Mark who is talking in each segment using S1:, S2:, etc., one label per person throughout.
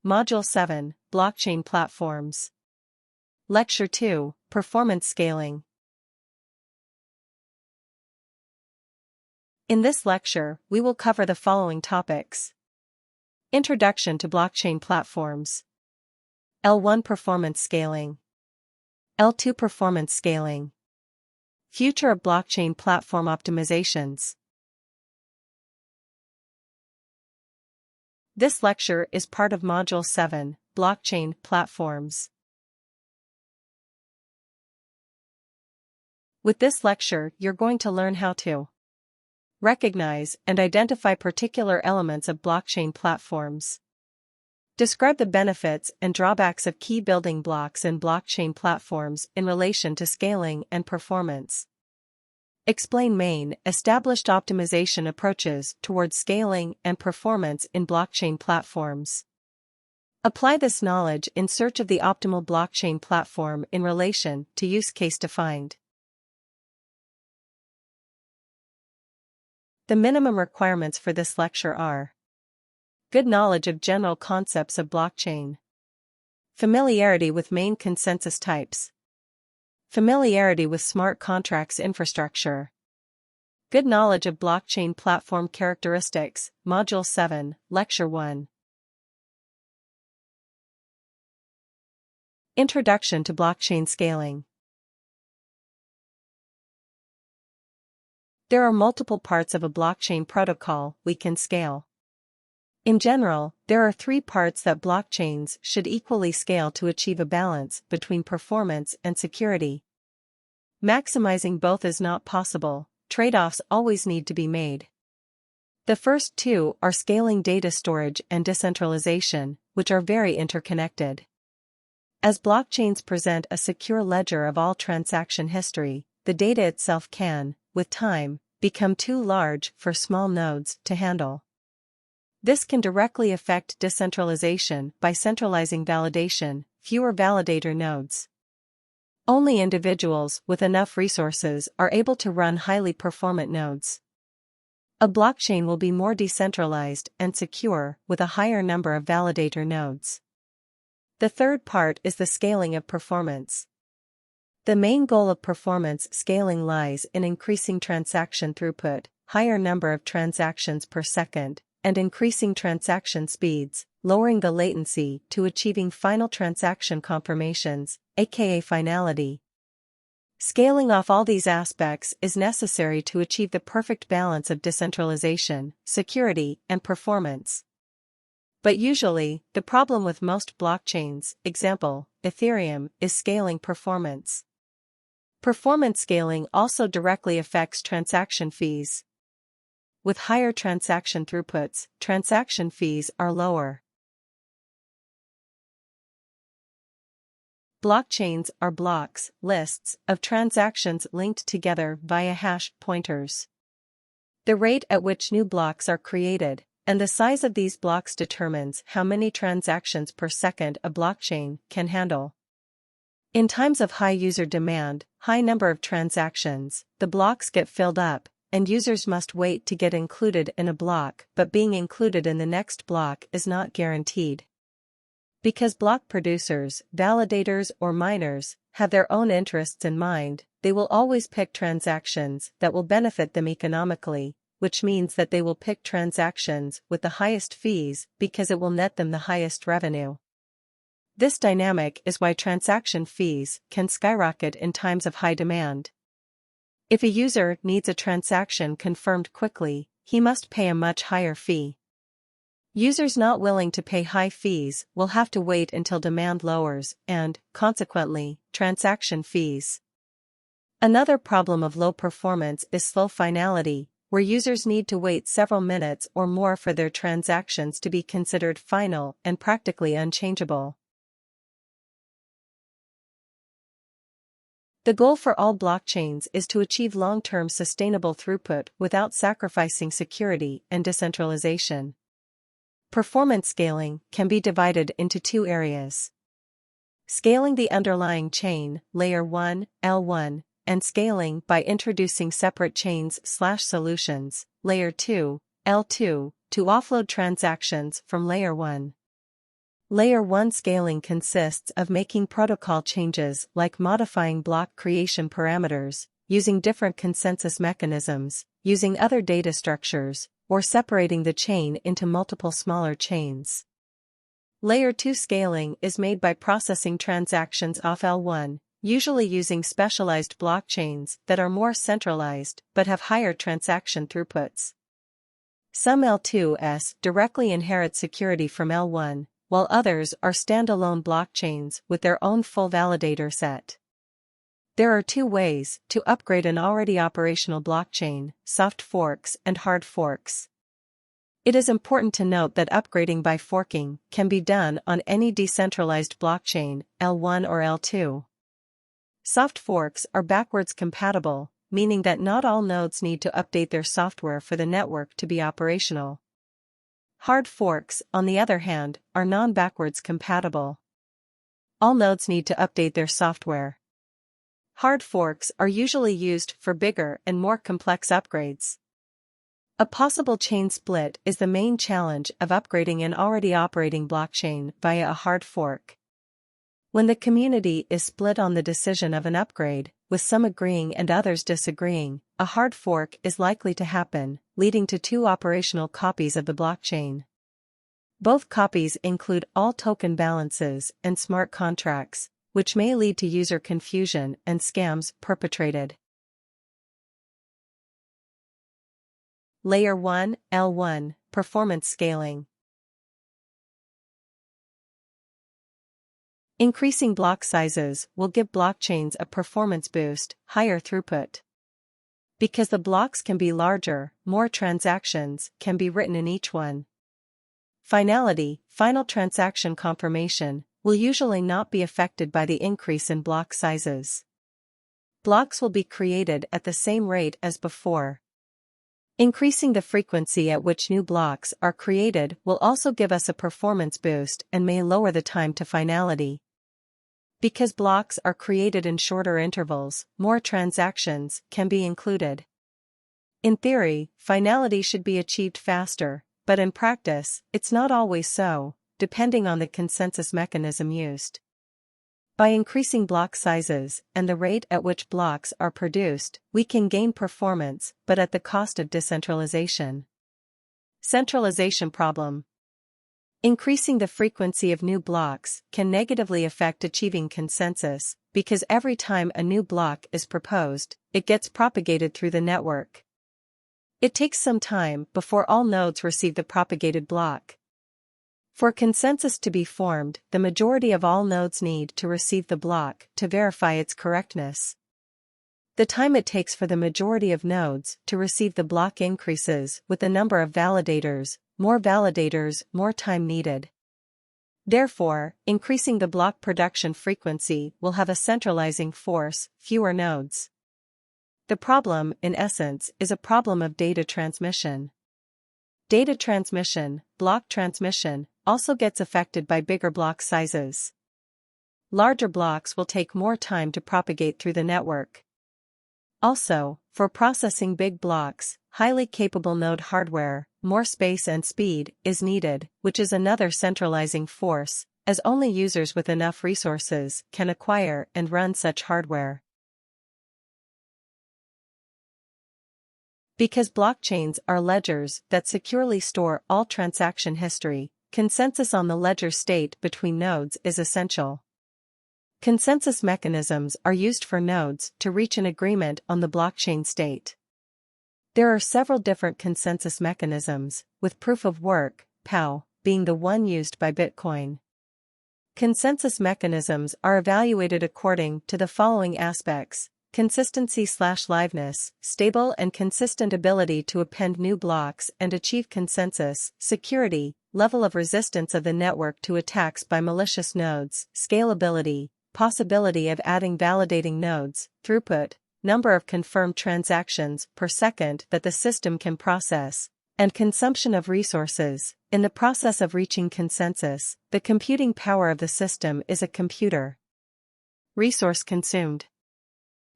S1: Module 7, Blockchain Platforms. Lecture 2, Performance Scaling. In this lecture, we will cover the following topics. Introduction to blockchain platforms. L1 Performance Scaling. L2 Performance Scaling. Future of blockchain platform optimizations. This lecture is part of Module 7, Blockchain Platforms. With this lecture, you're going to learn how to recognize and identify particular elements of blockchain platforms. Describe the benefits and drawbacks of key building blocks in blockchain platforms in relation to scaling and performance. Explain main, established optimization approaches towards scaling and performance in blockchain platforms. Apply this knowledge in search of the optimal blockchain platform in relation to use case defined. The minimum requirements for this lecture are: good knowledge of general concepts of blockchain, familiarity with main consensus types, familiarity with smart contracts infrastructure, good knowledge of blockchain platform characteristics, Module 7, Lecture 1. Introduction to blockchain scaling. There are multiple parts of a blockchain protocol we can scale. In general, there are 3 parts that blockchains should equally scale to achieve a balance between performance and security. Maximizing both is not possible, trade-offs always need to be made. The first 2 are scaling data storage and decentralization, which are very interconnected. As blockchains present a secure ledger of all transaction history, the data itself can, with time, become too large for small nodes to handle. This can directly affect decentralization by centralizing validation, fewer validator nodes. Only individuals with enough resources are able to run highly performant nodes. A blockchain will be more decentralized and secure with a higher number of validator nodes. The third part is the scaling of performance. The main goal of performance scaling lies in increasing transaction throughput, higher number of transactions per second, and increasing transaction speeds, lowering the latency to achieving final transaction confirmations, aka finality. Scaling off all these aspects is necessary to achieve the perfect balance of decentralization, security, and performance. But usually, the problem with most blockchains, example, Ethereum, is scaling performance. Performance scaling also directly affects transaction fees. With higher transaction throughputs, transaction fees are lower. Blockchains are blocks, lists, of transactions linked together via hash pointers. The rate at which new blocks are created, and the size of these blocks determines how many transactions per second a blockchain can handle. In times of high user demand, high number of transactions, the blocks get filled up, and users must wait to get included in a block, but being included in the next block is not guaranteed. Because block producers, validators or miners, have their own interests in mind, they will always pick transactions that will benefit them economically, which means that they will pick transactions with the highest fees because it will net them the highest revenue. This dynamic is why transaction fees can skyrocket in times of high demand. If a user needs a transaction confirmed quickly, he must pay a much higher fee. Users not willing to pay high fees will have to wait until demand lowers and, consequently, transaction fees. Another problem of low performance is slow finality, where users need to wait several minutes or more for their transactions to be considered final and practically unchangeable. The goal for all blockchains is to achieve long-term sustainable throughput without sacrificing security and decentralization. Performance scaling can be divided into 2 areas. Scaling the underlying chain, Layer 1, L1, and scaling by introducing separate chains/solutions, Layer 2, L2, to offload transactions from Layer 1. Layer 1 scaling consists of making protocol changes like modifying block creation parameters, using different consensus mechanisms, using other data structures, or separating the chain into multiple smaller chains. Layer 2 scaling is made by processing transactions off L1, usually using specialized blockchains that are more centralized but have higher transaction throughputs. Some L2s directly inherit security from L1, while others are standalone blockchains with their own full validator set. There are two ways to upgrade an already operational blockchain: soft forks and hard forks. It is important to note that upgrading by forking can be done on any decentralized blockchain, L1 or L2. Soft forks are backwards compatible, meaning that not all nodes need to update their software for the network to be operational. Hard forks, on the other hand, are non-backwards compatible. All nodes need to update their software. Hard forks are usually used for bigger and more complex upgrades. A possible chain split is the main challenge of upgrading an already operating blockchain via a hard fork. When the community is split on the decision of an upgrade, with some agreeing and others disagreeing, a hard fork is likely to happen, leading to two operational copies of the blockchain. Both copies include all token balances and smart contracts, which may lead to user confusion and scams perpetrated. Layer 1, L1, performance scaling. Increasing block sizes will give blockchains a performance boost, higher throughput. Because the blocks can be larger, more transactions can be written in each one. Finality, final transaction confirmation, will usually not be affected by the increase in block sizes. Blocks will be created at the same rate as before. Increasing the frequency at which new blocks are created will also give us a performance boost and may lower the time to finality. Because blocks are created in shorter intervals, more transactions can be included. In theory, finality should be achieved faster, but in practice, it's not always so, depending on the consensus mechanism used. By increasing block sizes and the rate at which blocks are produced, we can gain performance, but at the cost of decentralization. Centralization problem. Increasing the frequency of new blocks can negatively affect achieving consensus, because every time a new block is proposed, it gets propagated through the network. It takes some time before all nodes receive the propagated block. For consensus to be formed, the majority of all nodes need to receive the block to verify its correctness. The time it takes for the majority of nodes to receive the block increases with the number of validators, more time needed. Therefore, increasing the block production frequency will have a centralizing force, fewer nodes. The problem, in essence, is a problem of data transmission. Data transmission, block transmission, also gets affected by bigger block sizes. Larger blocks will take more time to propagate through the network. Also, for processing big blocks, highly capable node hardware, more space and speed is needed, which is another centralizing force, as only users with enough resources can acquire and run such hardware. Because blockchains are ledgers that securely store all transaction history, consensus on the ledger state between nodes is essential. Consensus mechanisms are used for nodes to reach an agreement on the blockchain state. There are several different consensus mechanisms, with proof of work, POW, being the one used by Bitcoin. Consensus mechanisms are evaluated according to the following aspects: consistency/liveness, stable and consistent ability to append new blocks and achieve consensus, security, level of resistance of the network to attacks by malicious nodes, scalability, possibility of adding validating nodes, throughput, number of confirmed transactions per second that the system can process, and consumption of resources. In the process of reaching consensus, the computing power of the system is a computer. Resource consumed.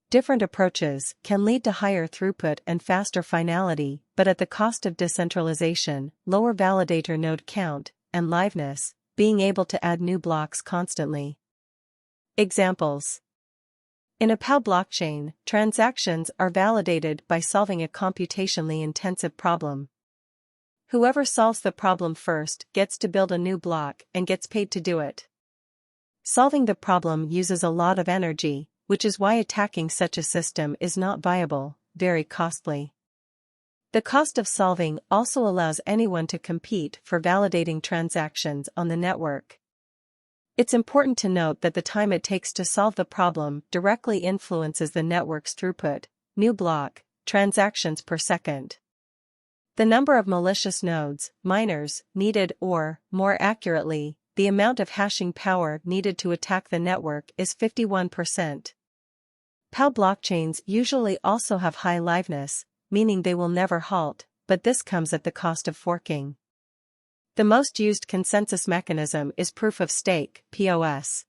S1: Different approaches can lead to higher throughput and faster finality, but at the cost of decentralization, lower validator node count, and liveness, being able to add new blocks constantly. Examples. In a POW blockchain, transactions are validated by solving a computationally intensive problem. Whoever solves the problem first gets to build a new block and gets paid to do it. Solving the problem uses a lot of energy, which is why attacking such a system is not viable, very costly. The cost of solving also allows anyone to compete for validating transactions on the network. It's important to note that the time it takes to solve the problem directly influences the network's throughput, new block, transactions per second. The number of malicious nodes, miners, needed or, more accurately, the amount of hashing power needed to attack the network is 51%. POW blockchains usually also have high liveness, meaning they will never halt, but this comes at the cost of forking. The most used consensus mechanism is proof of stake, POS.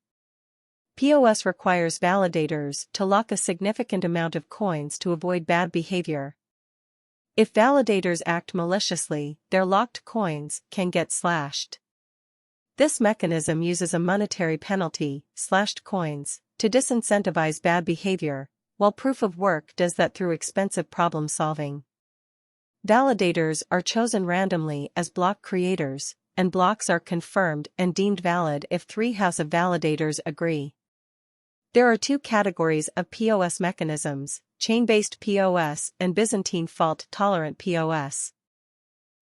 S1: POS requires validators to lock a significant amount of coins to avoid bad behavior. If validators act maliciously, their locked coins can get slashed. This mechanism uses a monetary penalty, slashed coins, to disincentivize bad behavior, while proof of work does that through expensive problem solving. Validators are chosen randomly as block creators, and blocks are confirmed and deemed valid if 3 house of validators agree. There are 2 categories of POS mechanisms, chain-based POS and Byzantine fault-tolerant POS.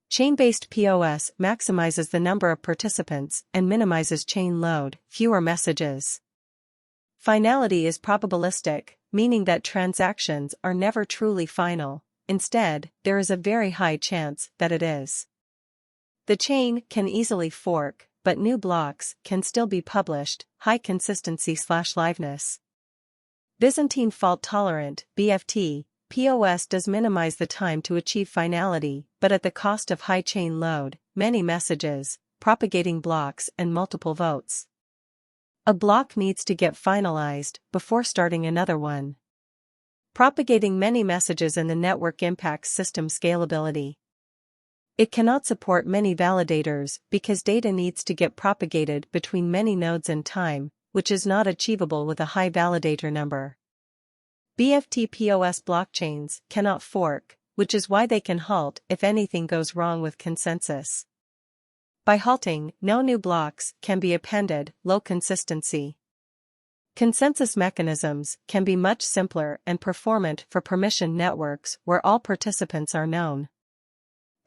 S1: Chain-based POS maximizes the number of participants and minimizes chain load, fewer messages. Finality is probabilistic, meaning that transactions are never truly final. Instead, there is a very high chance that it is. The chain can easily fork, but new blocks can still be published, high consistency/liveness. Byzantine fault-tolerant, BFT, POS does minimize the time to achieve finality, but at the cost of high chain load, many messages, propagating blocks and multiple votes. A block needs to get finalized before starting another one. Propagating many messages in the network impacts system scalability. It cannot support many validators because data needs to get propagated between many nodes in time, which is not achievable with a high validator number. BFT POS blockchains cannot fork, which is why they can halt if anything goes wrong with consensus. By halting, no new blocks can be appended, low consistency. Consensus mechanisms can be much simpler and performant for permissioned networks where all participants are known.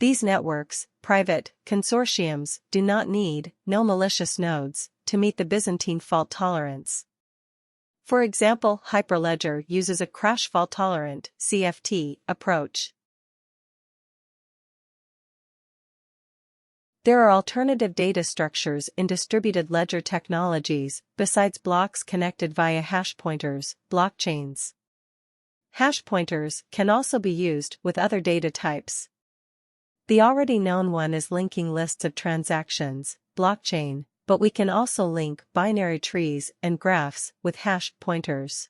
S1: These networks, private, consortiums, do not need no malicious nodes to meet the Byzantine fault tolerance. For example, Hyperledger uses a crash fault-tolerant (CFT) approach. There are alternative data structures in distributed ledger technologies besides blocks connected via hash pointers, blockchains. Hash pointers can also be used with other data types. The already known one is linking lists of transactions, blockchain, but we can also link binary trees and graphs with hash pointers.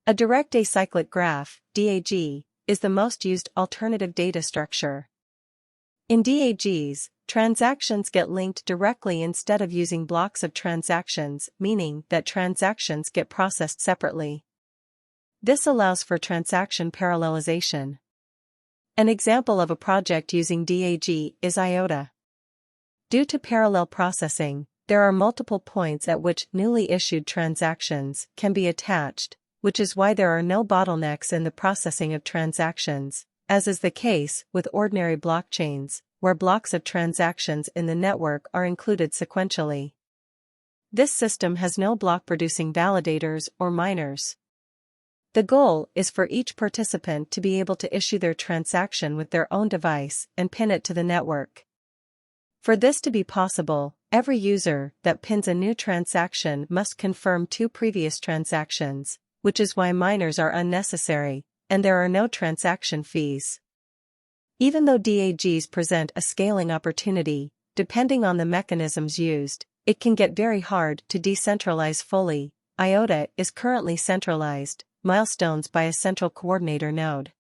S1: A direct acyclic graph, DAG, is the most used alternative data structure. In DAGs, transactions get linked directly instead of using blocks of transactions, meaning that transactions get processed separately. This allows for transaction parallelization. An example of a project using DAG is IOTA. Due to parallel processing, there are multiple points at which newly issued transactions can be attached, which is why there are no bottlenecks in the processing of transactions, as is the case with ordinary blockchains, where blocks of transactions in the network are included sequentially. This system has no block-producing validators or miners. The goal is for each participant to be able to issue their transaction with their own device and pin it to the network. For this to be possible, every user that pins a new transaction must confirm 2 previous transactions, which is why miners are unnecessary, and there are no transaction fees. Even though DAGs present a scaling opportunity, depending on the mechanisms used, it can get very hard to decentralize fully. IOTA is currently centralized, milestones by a central coordinator node.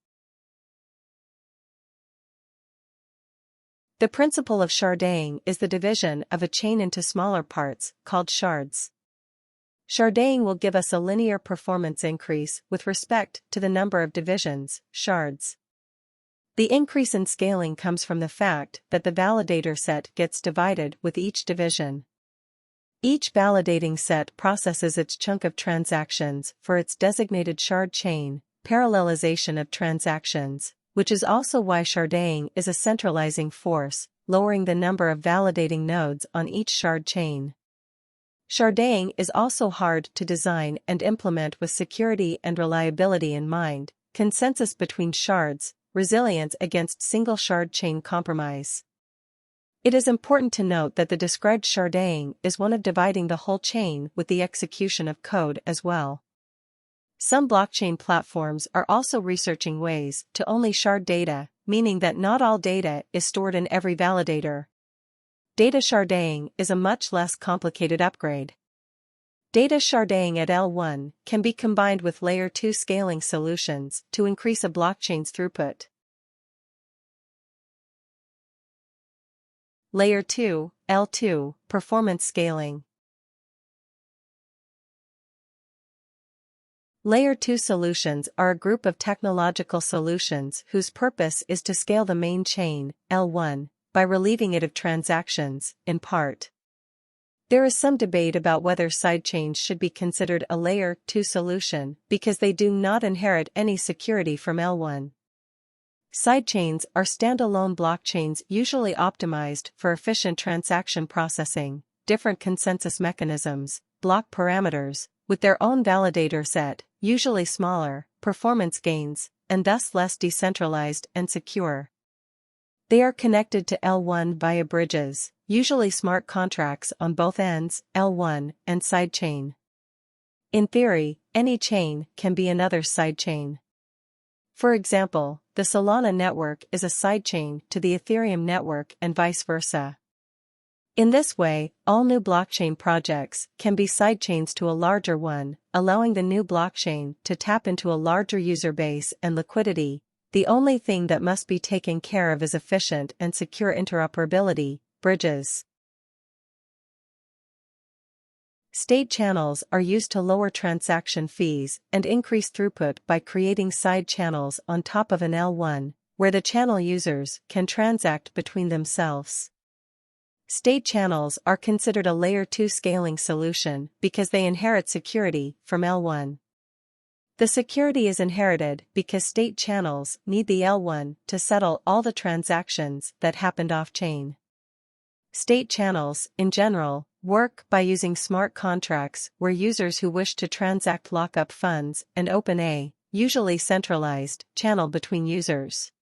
S1: The principle of sharding is the division of a chain into smaller parts, called shards. Sharding will give us a linear performance increase with respect to the number of divisions, shards. The increase in scaling comes from the fact that the validator set gets divided with each division. Each validating set processes its chunk of transactions for its designated shard chain, parallelization of transactions, which is also why sharding is a centralizing force, lowering the number of validating nodes on each shard chain. Sharding is also hard to design and implement with security and reliability in mind, consensus between shards, resilience against single shard chain compromise. It is important to note that the described sharding is one of dividing the whole chain with the execution of code as well. Some blockchain platforms are also researching ways to only shard data, meaning that not all data is stored in every validator. Data sharding is a much less complicated upgrade. Data sharding at L1 can be combined with Layer 2 scaling solutions to increase a blockchain's throughput. Layer 2, L2, performance scaling. Layer 2 solutions are a group of technological solutions whose purpose is to scale the main chain, L1, by relieving it of transactions, in part. There is some debate about whether sidechains should be considered a Layer 2 solution because they do not inherit any security from L1. Sidechains are standalone blockchains usually optimized for efficient transaction processing, different consensus mechanisms, block parameters, with their own validator set, usually smaller, performance gains, and thus less decentralized and secure. They are connected to L1 via bridges, usually smart contracts on both ends, L1 and sidechain. In theory, any chain can be another sidechain. For example, the Solana network is a sidechain to the Ethereum network and vice versa. In this way, all new blockchain projects can be sidechains to a larger one, allowing the new blockchain to tap into a larger user base and liquidity. The only thing that must be taken care of is efficient and secure interoperability, bridges. State channels are used to lower transaction fees and increase throughput by creating side channels on top of an L1, where the channel users can transact between themselves. State channels are considered a Layer 2 scaling solution because they inherit security from L1. The security is inherited because state channels need the L1 to settle all the transactions that happened off-chain. State channels, in general, work by using smart contracts where users who wish to transact lock up funds and open a, usually centralized, channel between users.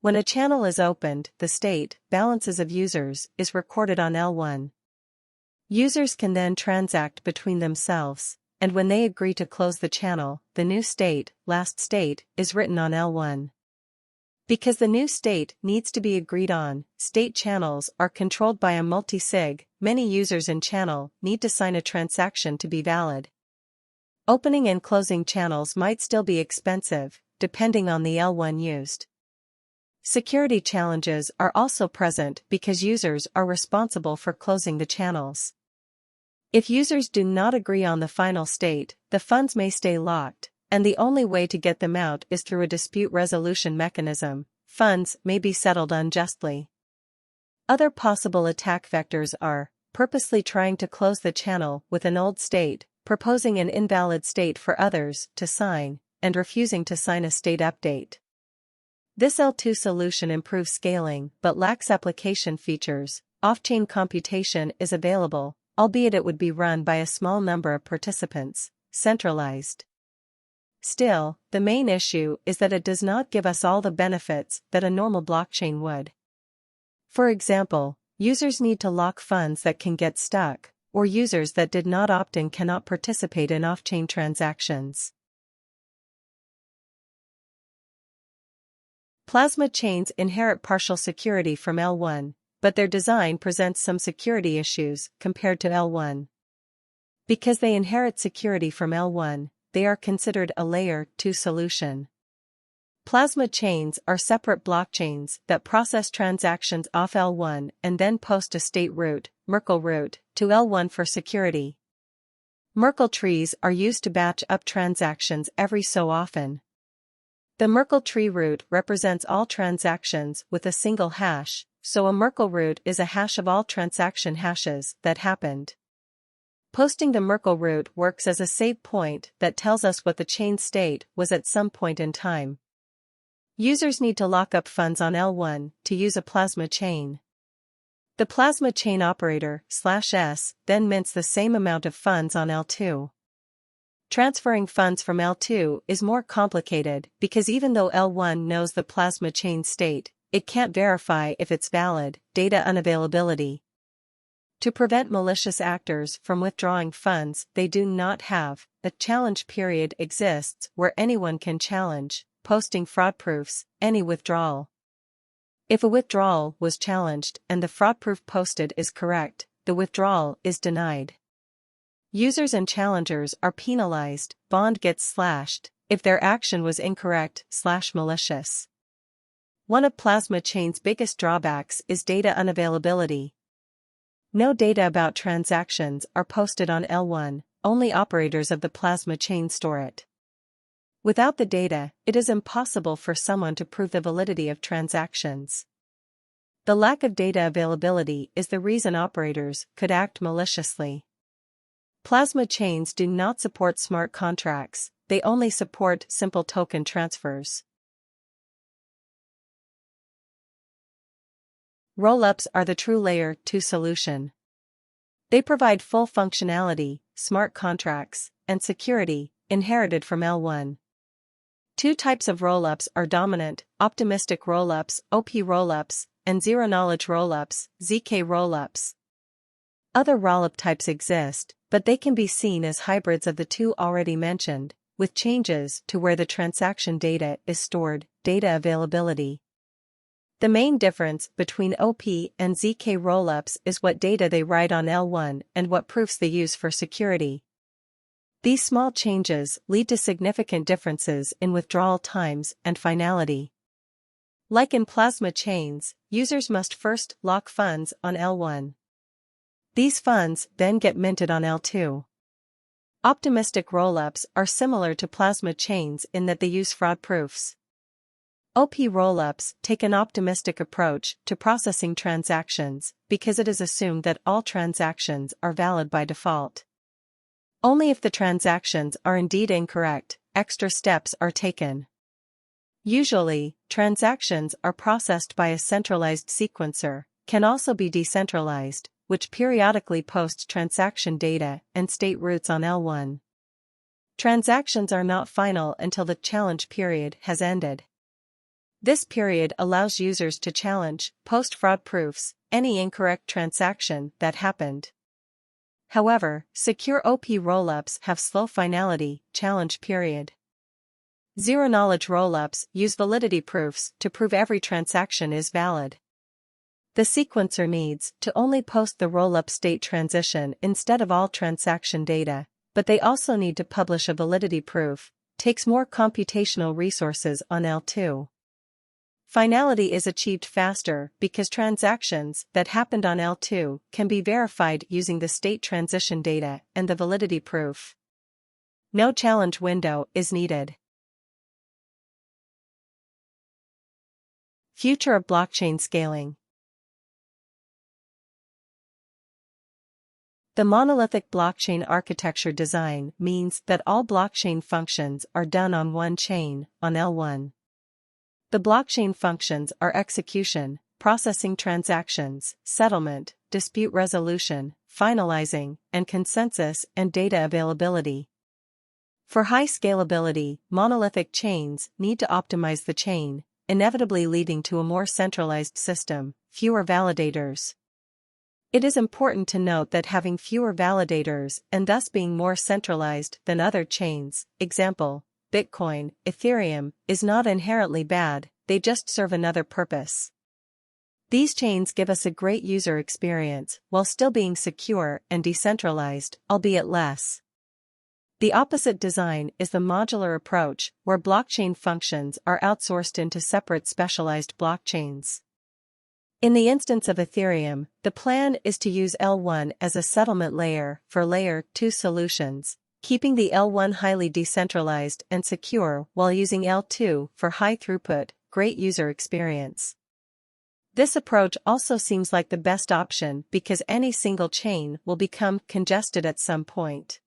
S1: When a channel is opened, the state, balances of users, is recorded on L1. Users can then transact between themselves, and when they agree to close the channel, the new state, last state, is written on L1. Because the new state needs to be agreed on, state channels are controlled by a multi-sig. Many users in channel need to sign a transaction to be valid. Opening and closing channels might still be expensive, depending on the L1 used. Security challenges are also present because users are responsible for closing the channels. If users do not agree on the final state, the funds may stay locked, and the only way to get them out is through a dispute resolution mechanism. Funds may be settled unjustly. Other possible attack vectors are purposely trying to close the channel with an old state, proposing an invalid state for others to sign, and refusing to sign a state update. This L2 solution improves scaling but lacks application features. Off-chain computation is available, albeit it would be run by a small number of participants, centralized. Still, the main issue is that it does not give us all the benefits that a normal blockchain would. For example, users need to lock funds that can get stuck, or users that did not opt in cannot participate in off-chain transactions. Plasma chains inherit partial security from L1, but their design presents some security issues compared to L1. Because they inherit security from L1, they are considered a Layer 2 solution. Plasma chains are separate blockchains that process transactions off L1 and then post a state route, Merkle route, to L1 for security. Merkle trees are used to batch up transactions every so often. The Merkle tree root represents all transactions with a single hash, so a Merkle root is a hash of all transaction hashes that happened. Posting the Merkle root works as a save point that tells us what the chain state was at some point in time. Users need to lock up funds on L1 to use a plasma chain. The plasma chain operator /s then mints the same amount of funds on L2. Transferring funds from L2 is more complicated because even though L1 knows the plasma chain state, it can't verify if it's valid, data unavailability. To prevent malicious actors from withdrawing funds they do not have, a challenge period exists where anyone can challenge, posting fraud proofs, any withdrawal. If a withdrawal was challenged and the fraud proof posted is correct, the withdrawal is denied. Users and challengers are penalized, bond gets slashed, if their action was incorrect / malicious. One of Plasma Chain's biggest drawbacks is data unavailability. No data about transactions are posted on L1, only operators of the Plasma Chain store it. Without the data, it is impossible for someone to prove the validity of transactions. The lack of data availability is the reason operators could act maliciously. Plasma chains do not support smart contracts, they only support simple token transfers. Rollups are the true Layer 2 solution. They provide full functionality, smart contracts, and security, inherited from L1. Two types of rollups are dominant: optimistic rollups, OP rollups, and zero-knowledge rollups, ZK rollups. Other rollup types exist, but they can be seen as hybrids of the two already mentioned, with changes to where the transaction data is stored, data availability. The main difference between OP and ZK rollups is what data they write on L1 and what proofs they use for security. These small changes lead to significant differences in withdrawal times and finality. Like in plasma chains, users must first lock funds on L1. These funds then get minted on L2. Optimistic rollups are similar to plasma chains in that they use fraud proofs. OP rollups take an optimistic approach to processing transactions because it is assumed that all transactions are valid by default. Only if the transactions are indeed incorrect, extra steps are taken. Usually, transactions are processed by a centralized sequencer, can also be decentralized, which periodically posts transaction data and state routes on L1. Transactions are not final until the challenge period has ended. This period allows users to challenge, post fraud proofs, any incorrect transaction that happened. However, secure OP rollups have slow finality, challenge period. Zero-knowledge rollups use validity proofs to prove every transaction is valid. The sequencer needs to only post the rollup state transition instead of all transaction data, but they also need to publish a validity proof, takes more computational resources on L2. Finality is achieved faster because transactions that happened on L2 can be verified using the state transition data and the validity proof. No challenge window is needed. Future of blockchain scaling. The monolithic blockchain architecture design means that all blockchain functions are done on one chain, on L1. The blockchain functions are execution, processing transactions, settlement, dispute resolution, finalizing, and consensus and data availability. For high scalability, monolithic chains need to optimize the chain, inevitably leading to a more centralized system, fewer validators. It is important to note that having fewer validators and thus being more centralized than other chains, example, Bitcoin, Ethereum, is not inherently bad, they just serve another purpose. These chains give us a great user experience while still being secure and decentralized, albeit less. The opposite design is the modular approach, where blockchain functions are outsourced into separate specialized blockchains. In the instance of Ethereum, the plan is to use L1 as a settlement layer for Layer 2 solutions, keeping the L1 highly decentralized and secure while using L2 for high throughput, great user experience. This approach also seems like the best option because any single chain will become congested at some point.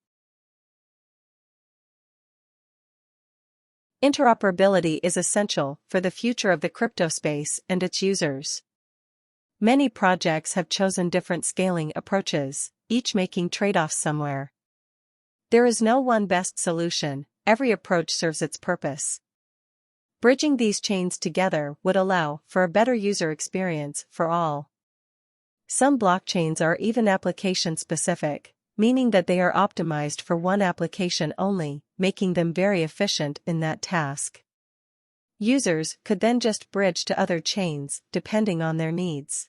S1: Interoperability is essential for the future of the crypto space and its users. Many projects have chosen different scaling approaches, each making trade-offs somewhere. There is no one best solution, every approach serves its purpose. Bridging these chains together would allow for a better user experience for all. Some blockchains are even application-specific, meaning that they are optimized for one application only, making them very efficient in that task. Users could then just bridge to other chains, depending on their needs.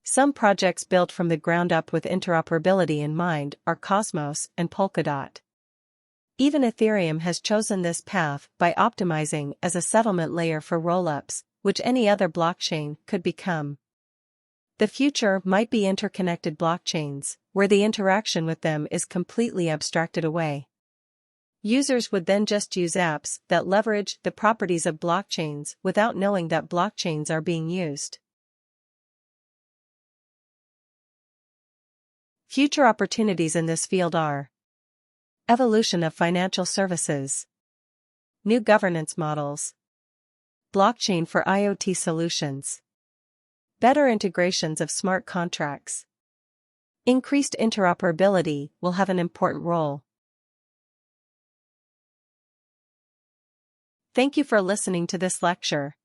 S1: Some projects built from the ground up with interoperability in mind are Cosmos and Polkadot. Even Ethereum has chosen this path by optimizing as a settlement layer for rollups, which any other blockchain could become. The future might be interconnected blockchains, where the interaction with them is completely abstracted away. Users would then just use apps that leverage the properties of blockchains without knowing that blockchains are being used. Future opportunities in this field are: evolution of financial services, new governance models, blockchain for IoT solutions, better integrations of smart contracts. Increased interoperability will have an important role. Thank you for listening to this lecture.